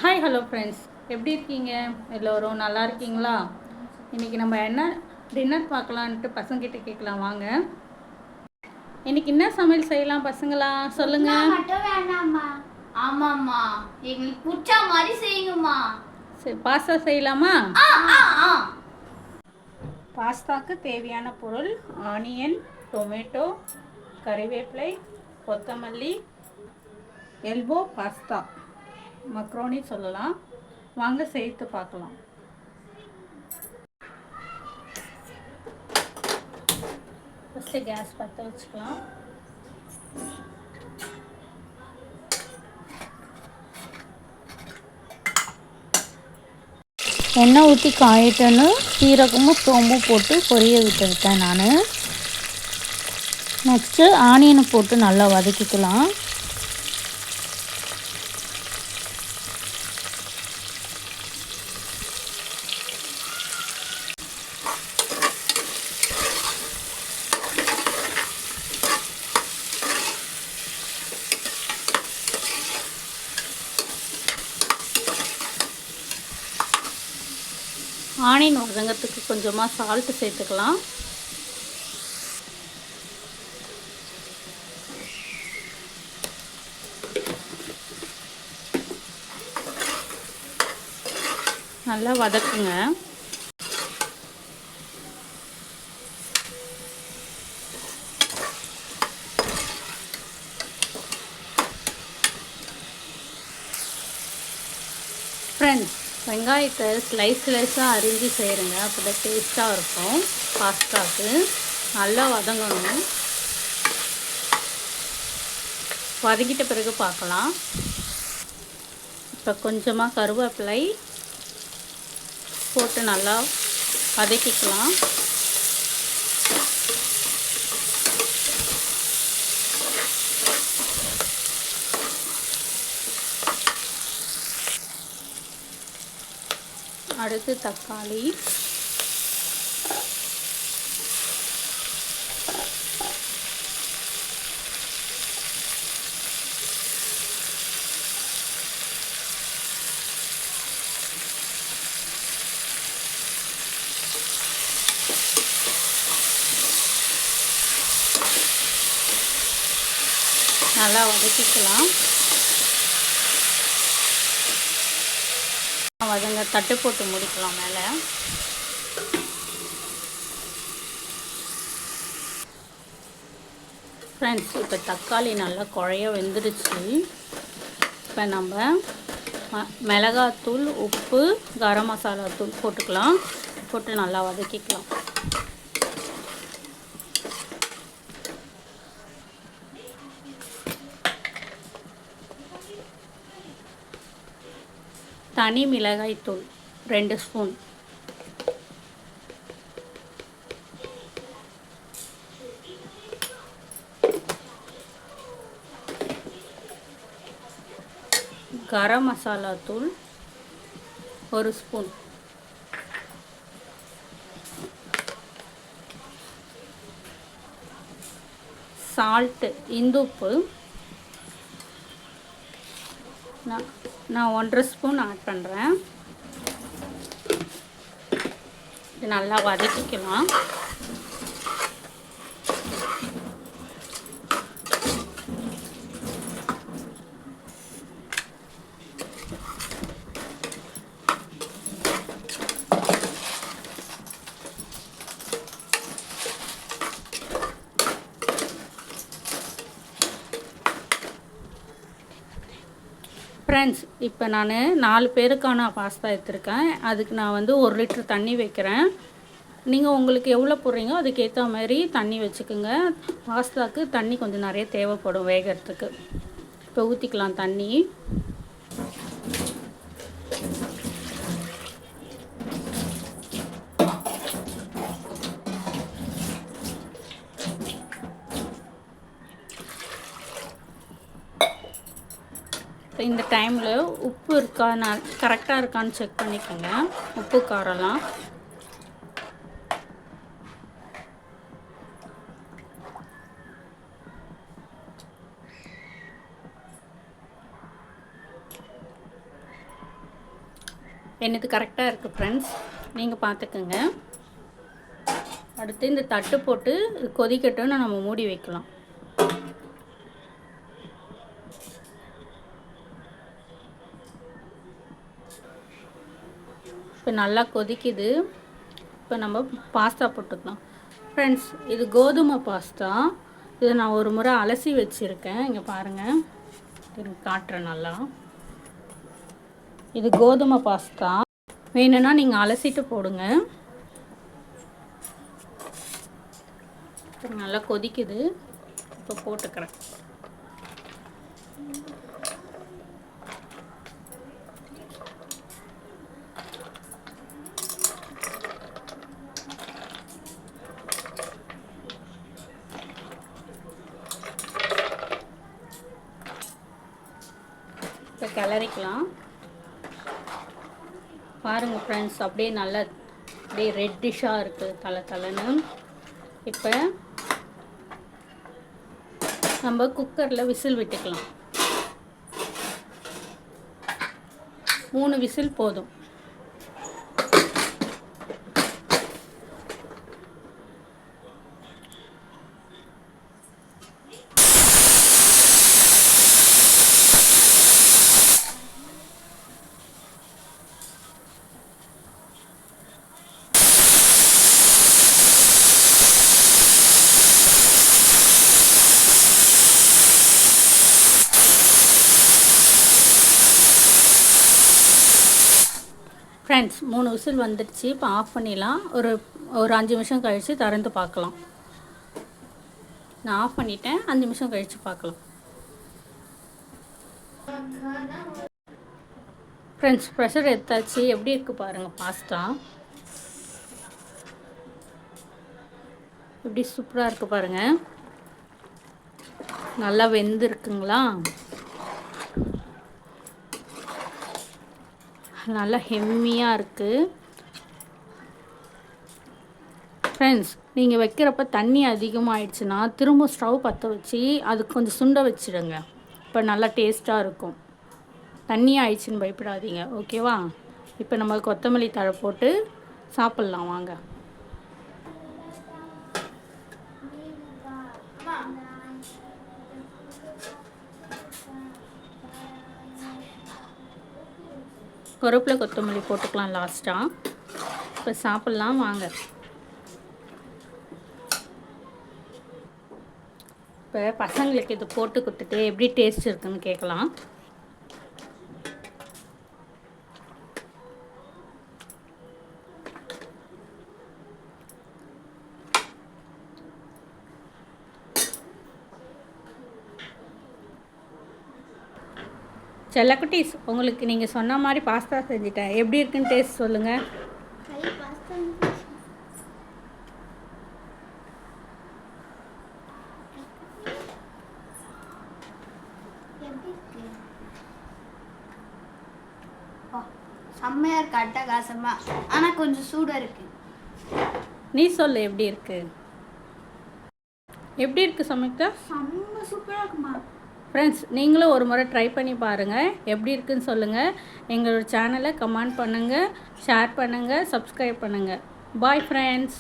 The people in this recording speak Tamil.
ஹாய் ஹலோ ஃப்ரெண்ட்ஸ், எப்படி இருக்கீங்க? எல்லோரும் நல்லா இருக்கீங்களா? இன்றைக்கி நம்ம என்ன டின்னர் பார்க்கலான்ட்டு பசங்கிட்ட கேட்கலாம் வாங்க. இன்றைக்கி என்ன சமையல் செய்யலாம் பசங்களா? சொல்லுங்கள். மட்டும் வேண்டாம்மா. ஆமாம்மா, எங்களுக்கு பிடிச்ச மாதிரி செய்யுங்கம்மா. சரி, பாஸ்தா செய்யலாமா? பாஸ்தாக்கு தேவையான பொருள் ஆனியன், டொமேட்டோ, கறிவேப்பிலை, கொத்தமல்லி, எல்போ பாஸ்தா, மக்ரோனி சொல்லலாம். வாங்க செய்து பார்க்கலாம். ஃபஸ்ட்டு கேஸ் பற்ற வச்சுக்கலாம். எண்ணெய் ஊற்றி காயிட்டன்னு சீரகமும் சோம்பும் போட்டு பொரிய விட்டுருக்கேன் நான். நெக்ஸ்ட்டு ஆனியனை போட்டு நல்லா வதக்கிக்கலாம். ஆனியன் வதங்கிறதுக்கு கொஞ்சமாக சால்ட்டு சேர்த்துக்கலாம். நல்லா வதக்குங்க. ஃப்ரெண்ட்ஸ், வெங்காயத்தை ஸ்லைஸாக அரிஞ்சு செய்கிறேங்க, அப்போ தான் டேஸ்ட்டாக இருக்கும். பாஸ்தாவுக்கு நல்லா வதங்கணும். வதக்கிட்ட பிறகு பார்க்கலாம். இப்போ கொஞ்சமாக கருவேப்பிலை போட்டு நல்லா வதக்கிக்கலாம். அடுத்து தக்காளி, நல்லா வதக்கிக்கலாம். வதங்க தட்டு போட்டு முடிக்கலாம் மேலே. ஃப்ரெண்ட்ஸ், இப்போ தக்காளி நல்லா குழைய வெந்துடுச்சு. இப்போ நம்ம மிளகாத்தூள், உப்பு, கரம் மசாலா தூள் போட்டுக்கலாம். போட்டு நல்லா வதக்கிக்கலாம். தனி மிளகாய் தூள் 2 ஸ்பூன், கரம் மசாலா தூள் 1 ஸ்பூன், சால்ட்டு இந்துப்பு நான் 1.5 ஸ்பூன் ஆட் பண்ணுறேன். இது நல்லா வதக்கிக்கலாம். ஃப்ரெண்ட்ஸ், இப்போ நான் 4 பேருக்கான பாஸ்தா எடுத்துருக்கேன். அதுக்கு நான் வந்து 1 லிட்டர் தண்ணி வைக்கிறேன். நீங்கள் உங்களுக்கு எவ்வளோ போடுறீங்களோ அதுக்கேற்ற மாதிரி தண்ணி வச்சுக்கோங்க. பாஸ்தாவுக்கு தண்ணி கொஞ்சம் நிறைய தேவைப்படும் வேகிறதுக்கு. இப்போ ஊற்றிக்கலாம் தண்ணி. இந்த டைமில் உப்பு இருக்கா, கரெக்டாக இருக்கான்னு செக் பண்ணிக்கோங்க. உப்பு காரம்லாம் என்னது கரெக்டாக இருக்குது ஃப்ரெண்ட்ஸ், நீங்கள் பார்த்துக்குங்க. அடுத்து இந்த தட்டு போட்டு கொதிக்கட்டும்னு நம்ம மூடி வைக்கலாம். இப்போ நல்லா கொதிக்குது. இப்போ நம்ம பாஸ்தா போட்டுக்கலாம். ஃப்ரெண்ட்ஸ், இது கோதுமை பாஸ்தா. இதை நான் ஒரு முறை அலசி வச்சுருக்கேன். இங்கே பாருங்கள், எனக்கு காட்டுறேன் நல்லா. இது கோதுமை பாஸ்தா. வேணும்னா நீங்கள் அலசிட்டு போடுங்க. இப்போ நல்லா கொதிக்குது. இப்போ போட்டுக்கிறேன். இப்போ கிளறிக்கலாம். பாருங்கள் ஃப்ரெண்ட்ஸ், அப்படியே நல்லா அப்படியே ரெட்டிஷாக இருக்குது தலைன்னு. இப்போ நம்ம குக்கரில் விசில் விட்டுக்கலாம். 3 விசில் போதும். ஃப்ரெண்ட்ஸ், 3 விசில் வந்துடுச்சு. இப்போ ஆஃப் பண்ணிடலாம். ஒரு 5 நிமிஷம் கழித்து திறந்து பார்க்கலாம். நான் ஆஃப் பண்ணிட்டேன். 5 நிமிஷம் கழித்து பார்க்கலாம். ஃப்ரெண்ட்ஸ், ப்ரெஷர் எடுத்தாச்சு. எப்படி இருக்குது பாருங்கள் பாஸ்தா. எப்படி சூப்பராக இருக்குது பாருங்கள். நல்லா வெந்திருக்குங்களா? நல்லா ஹெம்மியாக இருக்குது. ஃப்ரெண்ட்ஸ், நீங்கள் வைக்கிறப்ப தண்ணி அதிகமாகிடுச்சுன்னா திரும்ப ஸ்டவ் பற்ற வச்சு அதுக்கு கொஞ்சம் சுண்ட வச்சுடுங்க. இப்போ நல்லா டேஸ்ட்டாக இருக்கும். தண்ணி ஆயிடுச்சுன்னு பயப்படாதீங்க, ஓகேவா? இப்போ நம்ம கொத்தமல்லி தழை போட்டு சாப்பிட்லாம் வாங்க. கருவேப்பிலை கொத்தமல்லி போட்டுக்கலாம் லாஸ்ட்டாக. இப்போ சாப்பிட்லாம் வாங்க. இப்போ பசங்களுக்கு இது போட்டு கொடுத்துட்டு எப்படி டேஸ்ட் இருக்குன்னு கேட்கலாம். செல்லக்குட்டீஸ், உங்களுக்கு நீங்கள் சொன்ன மாதிரி பாஸ்தா செஞ்சுட்டேன். எப்படி இருக்குன்னு டேஸ்ட் சொல்லுங்கள். செம்மையாக இருக்கு, அட்டகாசமாக. ஆனால் கொஞ்சம் சூடாக இருக்கு. நீ சொல்லு, எப்படி இருக்கு? எப்படி இருக்குது சமைக்க? செம்ம சூப்பராக இருக்குமா. ஃப்ரெண்ட்ஸ், நீங்களும் ஒரு முறை ட்ரை பண்ணி பாருங்கள். எப்படி இருக்குன்னு சொல்லுங்கள். எங்களோட சேனலை கமெண்ட் பண்ணுங்கள், ஷேர் பண்ணுங்கள், சப்ஸ்கிரைப் பண்ணுங்கள். Bye friends.